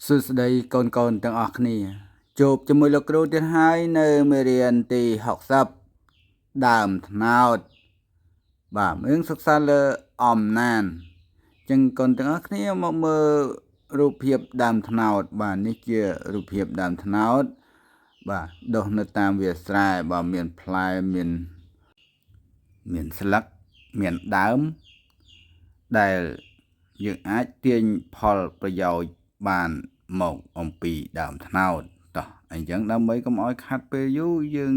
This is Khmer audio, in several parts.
សួស្តីកូនទាំងអស់គ្នាជួបជាមួយលោកគ្រូទៀតហើយនៅមេរៀនទី60ដើមត្នោតបាទយើងសិក្សាលើអំណានចឹងកូនទាំងអស់គ្នាមកមើលរូបភាពដើមត្នោតបាទនេះជារូបភាពដើមត្នោតបាទដុះនៅតាមវាលស្រែបាទមានផ្លែមានស្លឹកមានដើមដែលយើងអាចទាញផលប្រយោជន៍បានមកអំពីដើមត្នោតតោះអញ្ចឹងដើម្បីកុំឲ្យខាត់ពេលយូរយើង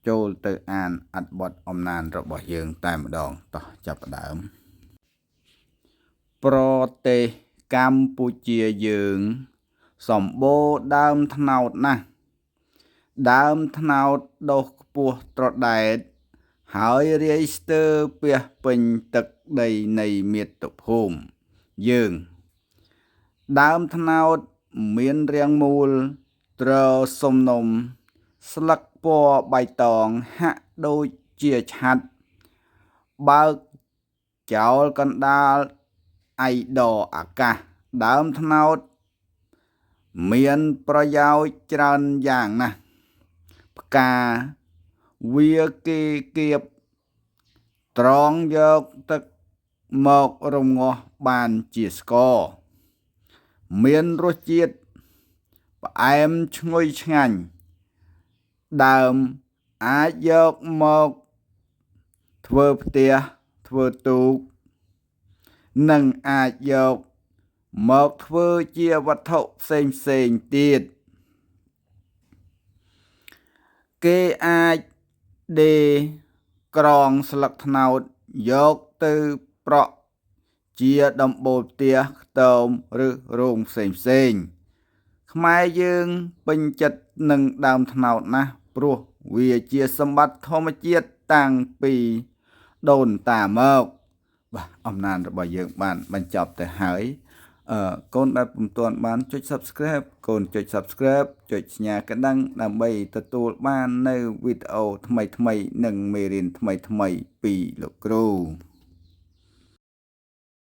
ចូលទៅអានអត្ថបទអំណានរបស់យើងតែម្ដងតោះចាប់ផ្ដើមប្រទេសកម្ពុជាយើងសម្បូរដើមត្នោតណាស់ដើមត្នោតដុះខ្ពស់ត្រដែតហើយរាយស្ទើរពាសពេញទឹកដីនៃមាតុភូមិយើងដើមត្នោតមានរាងមូលទ្រសំណុំស្លឹកពណ៌បៃតងហាក់ដូចជាឆ័ត្របើកចោលកណ្ដាលឯដអាកាសដើមត្នោតមានប្រយោជន៍ច្រើនយ៉ាងណាស់ផ្កាវាគេគៀបត្រងយកទឹកមករំងាស់បានជាស្ករមានរសជាតិផ្អែមឈ្ងុយឆ្ងាញ់ដើមអាចយកមកធ្វើផ្ទះធ្វើទូកនិងអាចយកមកធ្វើជាវត្ថុផ្សេងទៀតគេអាចដេរក្រងស្លឹកត្នោតយកទៅប្រក់ជាដំបូលផ្ទះខ្ទមឬរោងផ្សេងខ្មែរយើងពេញចិត្តនឹងដើមត្នោតណាស់ព្រោះវាជាសម្បត្តិធម្មជាតិតាំងពីដូនតាមកបាទអំណានរបស់យើងបានបញ្ចប់ទៅហើយកូនដែលពុំទាន់បានចុច Subscribe កូនចុច Subscribe ចុចសញ្ញាកណ្ដឹងដើម្បីទទួលបាននៅវីដេអូថ្មីនិងមេរៀនថ្មីពីលោកគ្រូ